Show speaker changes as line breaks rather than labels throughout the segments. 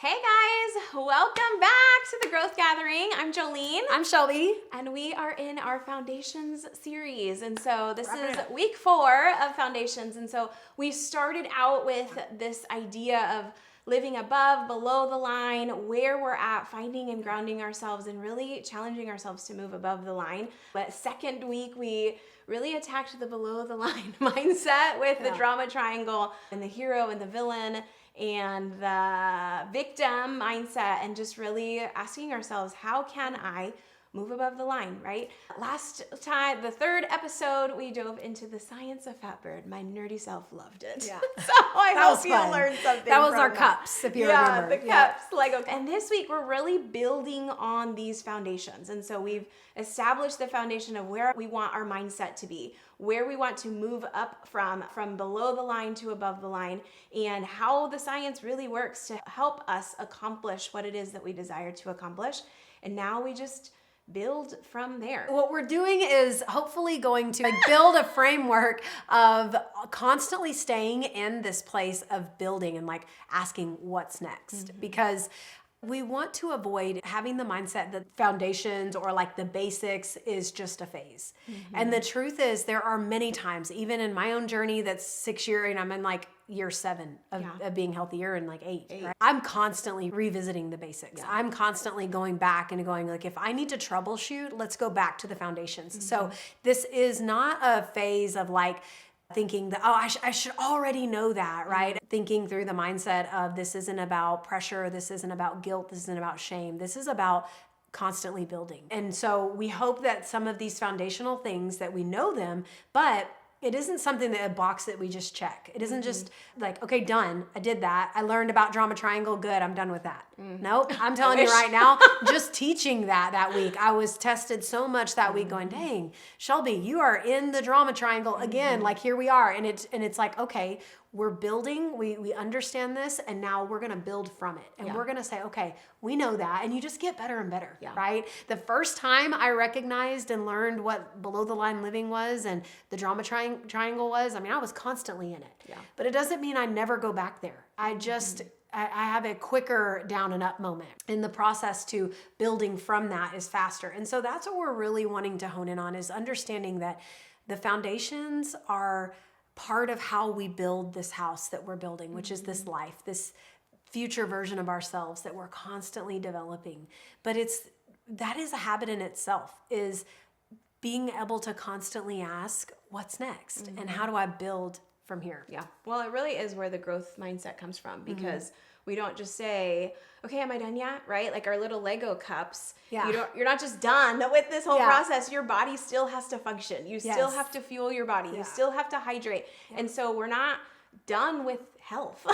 Hey guys, welcome back to the Growth Gathering. I'm Jouleen.
I'm Shelbi.
And we are in our Foundations series. And so this is week 4 of Foundations. And so we started out with this idea of living above, below the line, where we're at, finding and grounding ourselves and really challenging ourselves to move above the line. But second week, we really attacked the below the line mindset with the drama triangle and the hero and the villain and the victim mindset, and just really asking ourselves, how can I move above the line, right? Last time, the third episode, we dove into the science of fat bird. My nerdy self loved it.
Yeah.
So I hope you learned something.
That was our cups, if you remember.
The cups, Lego. And this week, we're really building on these foundations. And so we've established the foundation of where we want our mindset to be, where we want to move up from below the line to above the line, and how the science really works to help us accomplish what it is that we desire to accomplish. And now we just build from there.
What we're doing is hopefully going to build a framework of constantly staying in this place of building and asking what's next. Because we want to avoid having the mindset that foundations or the basics is just a phase. And the truth is, there are many times, even in my own journey that's 6 years, and I'm in year 7 of being healthier, and 8. Right? I'm constantly revisiting the basics. I'm constantly going back and going if I need to troubleshoot, let's go back to the foundations. So this is not a phase of thinking that, I should already know that, right? Thinking through the mindset of this isn't about pressure, this isn't about guilt, this isn't about shame. This is about constantly building. And so we hope that some of these foundational things that we know them, but it isn't something that a box that we just check. It isn't just okay, done. I did that. I learned about drama triangle. Good. I'm done with that. Nope. I'm telling you right now, just teaching that week, I was tested so much that week going, dang, Shelbi, you are in the drama triangle again. Here we are. And it's okay, we're building, we understand this, and now we're going to build from it. And we're going to say, okay, we know that. And you just get better and better, right? The first time I recognized and learned what below the line living was and the drama triangle was, I was constantly in it. Yeah. But it doesn't mean I never go back there. I just, I have a quicker down and up moment. And the process to building from that is faster. And so that's what we're really wanting to hone in on, is understanding that the foundations are part of how we build this house that we're building, which is this life, this future version of ourselves that we're constantly developing. But that is a habit in itself, is being able to constantly ask, what's next? And how do I build from here?
Yeah. Well, it really is where the growth mindset comes from, because we don't just say, okay, am I done yet? Right? Our little Lego cups. Yeah. You're not just done with this whole process. Your body still has to function. You still have to fuel your body. You still have to hydrate. And so we're not done with health.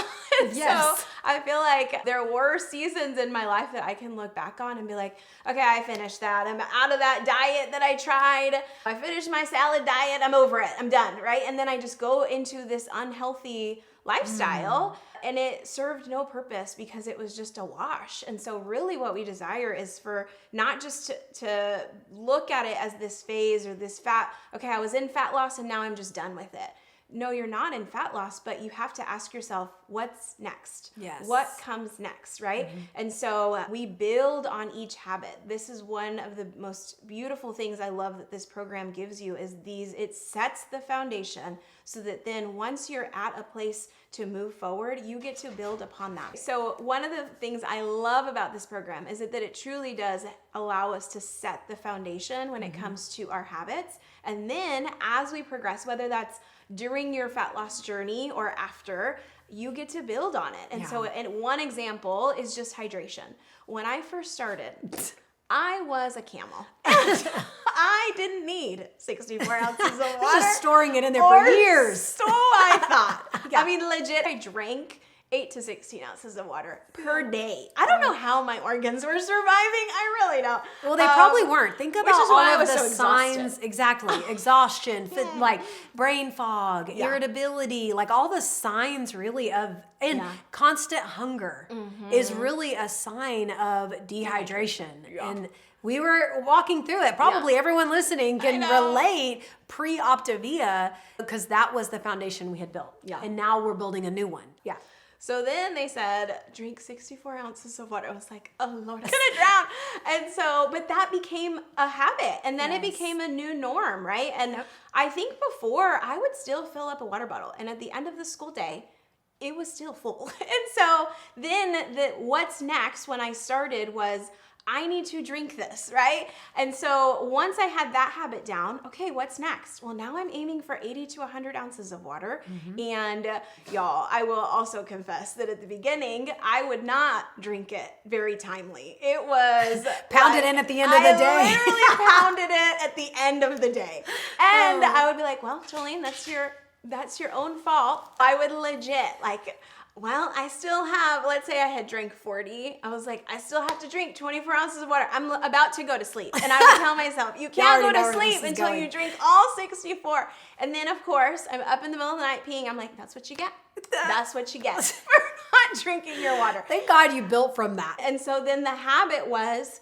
So I feel like there were seasons in my life that I can look back on and be okay, I finished that. I'm out of that diet that I tried. I finished my salad diet. I'm over it. I'm done. Right? And then I just go into this unhealthy lifestyle, and it served no purpose because it was just a wash. And so really what we desire is for not just to look at it as this phase or this okay, I was in fat loss and now I'm just done with it. No, you're not in fat loss, but you have to ask yourself, what's next? Yes. What comes next, right? And so we build on each habit. This is one of the most beautiful things I love that this program gives you, is it sets the foundation so that then once you're at a place to move forward, you get to build upon that. So one of the things I love about this program is that it truly does allow us to set the foundation when it comes to our habits. And then as we progress, whether that's during your fat loss journey or after, you get to build on it. And so one example is just hydration. When I first started, I was a camel. I didn't need 64 ounces of water.
Just storing it in there for years.
So I thought. Legit, I drank 8 to 16 ounces of water per day. I don't know how my organs were surviving. I really don't.
Well, they probably weren't. Think about all of the signs.
Exhausted.
Exactly. Exhaustion, brain fog, irritability, all the signs really of, and constant hunger is really a sign of dehydration. And we were walking through it. Probably everyone listening can relate pre-Optavia, because that was the foundation we had built. Yeah. And now we're building a new one. Yeah.
So then they said, drink 64 ounces of water. I was like, oh Lord, I'm gonna drown. And so, but that became a habit. And then it became a new norm, right? And I think before I would still fill up a water bottle. And at the end of the school day, it was still full. And so then what's next when I started was, I need to drink this, right? And so once I had that habit down, okay, what's next? Well, now I'm aiming for 80 to 100 ounces of water. And y'all, I will also confess that at the beginning, I would not drink it very timely. It was
pounded in at the end of the day.
I literally pounded it at the end of the day. And I would be like, well, Jouleen, that's your own fault. I would legit well, I still have, let's say I had drank 40. I was like, I still have to drink 24 ounces of water. I'm about to go to sleep. And I would tell myself, you can't go to sleep until you drink all 64. And then, of course, I'm up in the middle of the night peeing. I'm like, that's what you get. That's what you get for not drinking your water.
Thank God you built from that.
And so then the habit was,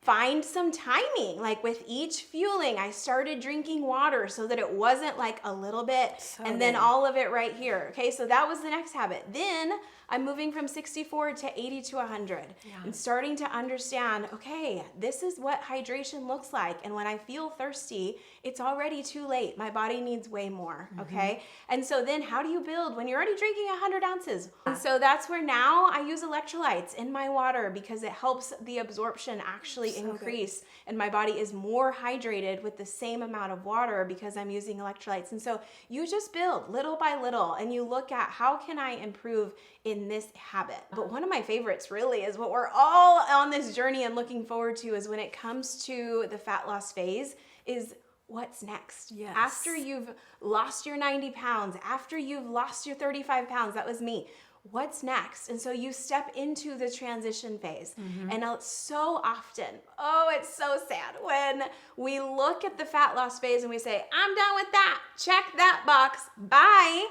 find some timing. Like with each fueling, I started drinking water so that it wasn't like a little bit and then all of it right here. Okay, so that was the next habit. Then I'm moving from 64 to 80 to 100 and starting to understand, okay, this is what hydration looks like. And when I feel thirsty, it's already too late. My body needs way more, okay? And so then how do you build when you're already drinking 100 ounces? And so that's where now I use electrolytes in my water because it helps the absorption actually increase. And my body is more hydrated with the same amount of water because I'm using electrolytes. And so you just build little by little and you look at how can I improve in this habit. But one of my favorites really is what we're all on this journey and looking forward to is when it comes to the fat loss phase is what's next?
Yes.
After you've lost your 90 pounds, after you've lost your 35 pounds, that was me. What's next? And so you step into the transition phase. And so often, it's so sad when we look at the fat loss phase and we say, I'm done with that. Check that box. Bye.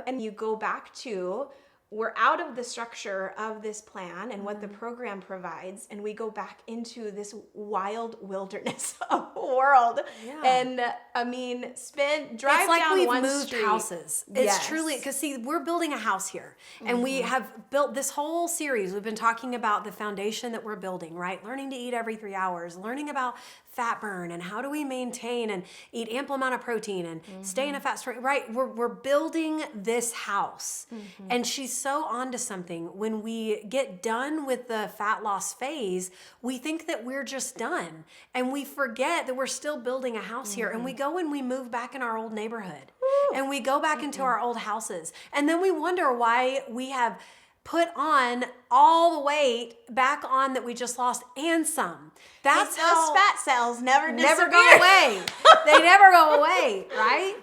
And you go back to, we're out of the structure of this plan and what the program provides, and we go back into this wild wilderness of world. And I mean, drive
it's like
down
we've
one
moved
street.
houses. It's truly, because see, we're building a house here, and we have built this whole series. We've been talking about the foundation that we're building, right? Learning to eat every 3 hours, learning about fat burn and how do we maintain and eat ample amount of protein and stay in a fat strength, right? We're building this house. And she's so onto something. When we get done with the fat loss phase, we think that we're just done. And we forget that we're still building a house here. And we go and we move back in our old neighborhood. And we go back into our old houses. And then we wonder why we have put on all the weight back on that we just lost and some. That's
how those fat cells never
go away. They never go away, right?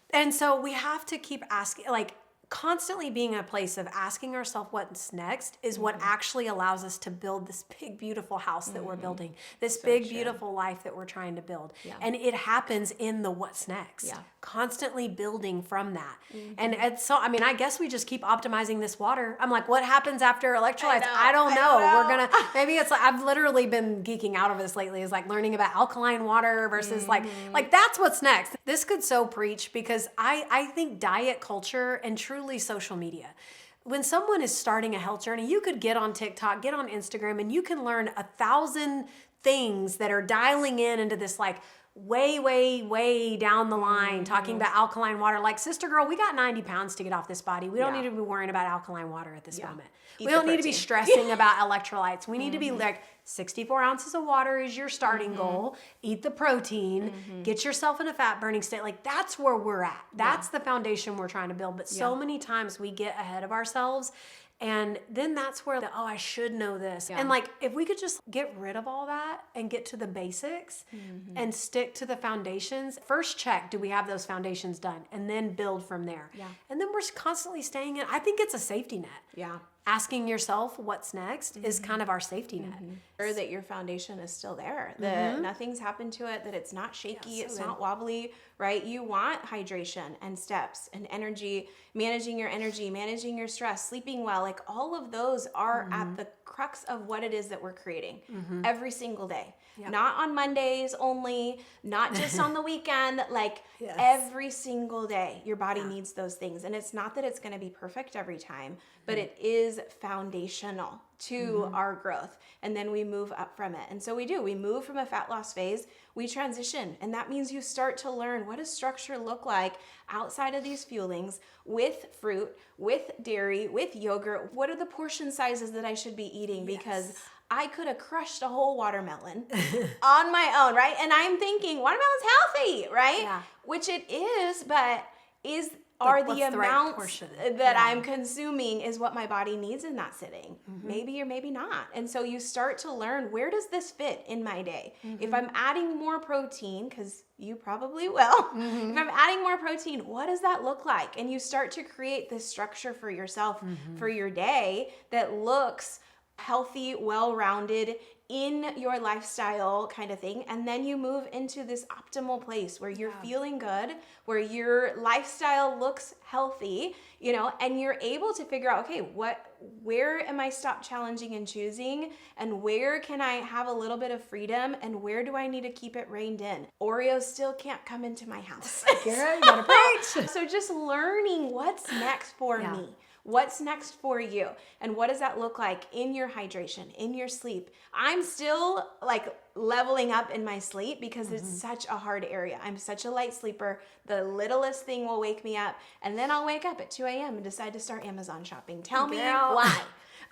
And so we have to keep asking, constantly being in a place of asking ourselves what's next is what actually allows us to build this big, beautiful house that we're building, this big, beautiful life that we're trying to build. And it happens in the what's next, constantly building from that. And it's so, I mean, I guess we just keep optimizing this water. I'm like, what happens after electrolytes? I don't know. We're going to, maybe it's like, I've literally been geeking out over this lately, is like learning about alkaline water versus like that's what's next. This could so preach because I think diet culture and truly social media. When someone is starting a health journey, you could get on TikTok, get on Instagram, and you can learn 1,000 things that are dialing into this way down the line, talking about alkaline water. Like, sister girl, we got 90 pounds to get off this body. We don't need to be worrying about alkaline water at this moment. We don't need to be stressing about electrolytes. We need to be like, 64 ounces of water is your starting goal. Eat the protein. Get yourself in a fat burning state. Like, that's where we're at. That's the foundation we're trying to build. But so many times we get ahead of ourselves. And then that's where I should know this. And if we could just get rid of all that and get to the basics and stick to the foundations. First check, do we have those foundations done? And then build from there. And then we're constantly staying in. I think it's a safety net. Asking yourself what's next is kind of our safety net.
Sure that your foundation is still there, that nothing's happened to it, that it's not shaky, it's not wobbly, right? You want hydration and steps and energy, managing your stress, sleeping well, like all of those are at the crux of what it is that we're creating every single day.
Yep.
Not on Mondays only, not just on the weekend, like
Yes.
every single day your body needs those things. And it's not that it's going to be perfect every time, but it is foundational to our growth. And then we move up from it. And so we move from a fat loss phase, we transition. And that means you start to learn, what does structure look like outside of these fuelings with fruit, with dairy, with yogurt? What are the portion sizes that I should be eating? Because I could have crushed a whole watermelon on my own, right? And I'm thinking watermelon's healthy, right?
Yeah.
Which it is, but are the amounts that I'm consuming is what my body needs in that sitting? Maybe or maybe not. And so you start to learn, where does this fit in my day? If I'm adding more protein, because you probably will, if I'm adding more protein, what does that look like? And you start to create this structure for yourself for your day that looks healthy, well-rounded in your lifestyle kind of thing. And then you move into this optimal place where you're feeling good, where your lifestyle looks healthy, you know, and you're able to figure out, okay, where am I stop challenging and choosing, and where can I have a little bit of freedom, and where do I need to keep it reined in? Oreos still can't come into my house.
Girl, you gotta preach.
So just learning what's next for me. What's next for you? And what does that look like in your hydration, in your sleep? I'm still like leveling up in my sleep because it's such a hard area. I'm such a light sleeper. The littlest thing will wake me up, and then I'll wake up at 2 a.m. and decide to start Amazon shopping. Tell me why.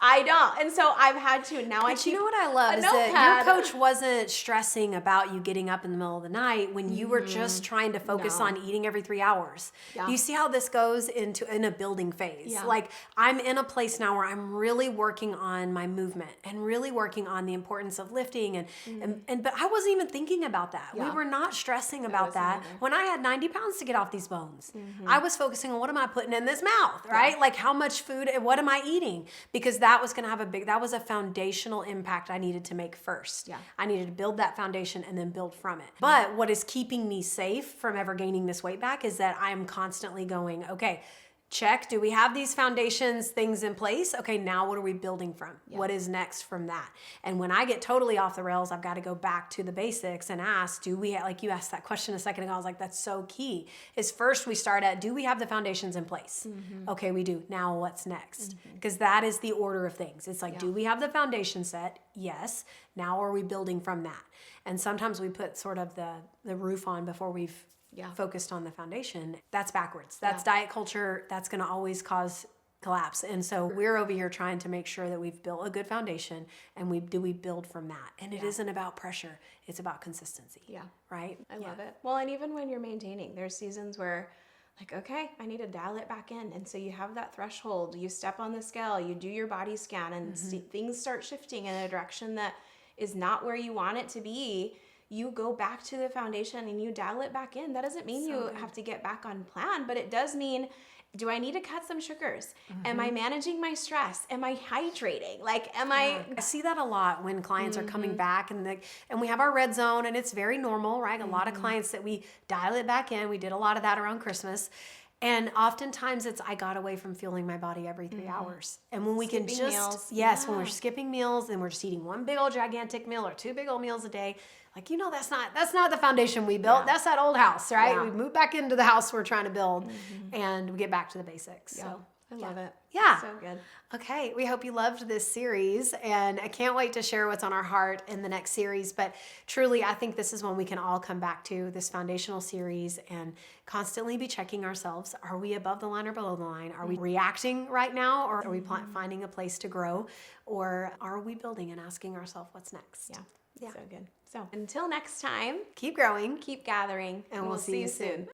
I don't. And so I've had to, now I keep
you know what I love is that your coach wasn't stressing about you getting up in the middle of the night when you were just trying to focus on eating every 3 hours. Do you see how this goes in a building phase? Like, I'm in a place now where I'm really working on my movement and really working on the importance of lifting and but I wasn't even thinking about that. We were not stressing about that. When I had 90 pounds to get off these bones, I was focusing on, what am I putting in this mouth, right? Like, how much food and what am I eating? Because that was going to have that was a foundational impact I needed to make first. I needed to build that foundation and then build from it. But what is keeping me safe from ever gaining this weight back is that I'm constantly going, okay, check, do we have these foundations, things in place? Okay, now what are we building from? What is next from that? And when I get totally off the rails, I've got to go back to the basics and ask, do we, like you asked that question a second ago, I was like, that's so key, is first we start at, do we have the foundations in place? Okay, we do. Now what's next? Because that is the order of things. It's like, do we have the foundation set? Yes. Now are we building from that? And sometimes we put sort of the roof on before we've focused on the foundation. That's backwards. That's diet culture. That's going to always cause collapse. And so we're over here trying to make sure that we've built a good foundation, and we build from that. And it isn't about pressure. It's about consistency. Right?
I love it. Well, and even when you're maintaining, there's seasons where, like, okay, I need to dial it back in. And so you have that threshold, you step on the scale, you do your body scan, and things start shifting in a direction that is not where you want it to be. You go back to the foundation and you dial it back in. That doesn't mean you have to get back on plan, but it does mean, do I need to cut some sugars? Am I managing my stress? Am I hydrating? Like, I
see that a lot when clients are coming back and we have our red zone, and it's very normal, right? A lot of clients that we dial it back in. We did a lot of that around Christmas. And oftentimes it's, I got away from fueling my body every 3 hours. And when we can just, when we're skipping meals and we're just eating one big old gigantic meal or 2 big old meals a day, like, you know, that's not the foundation we built. That's that old house, right? We move back into the house we're trying to build and we get back to the basics. So
I love it.
Yeah.
So good.
Okay. We hope you loved this series, and I can't wait to share what's on our heart in the next series. But truly, I think this is one we can all come back to, this foundational series, and constantly be checking ourselves. Are we above the line or below the line? Are we reacting right now, or are we finding a place to grow? Or are we building and asking ourselves what's next?
Yeah. So good. So until next time,
keep growing,
keep gathering,
and we'll see you soon.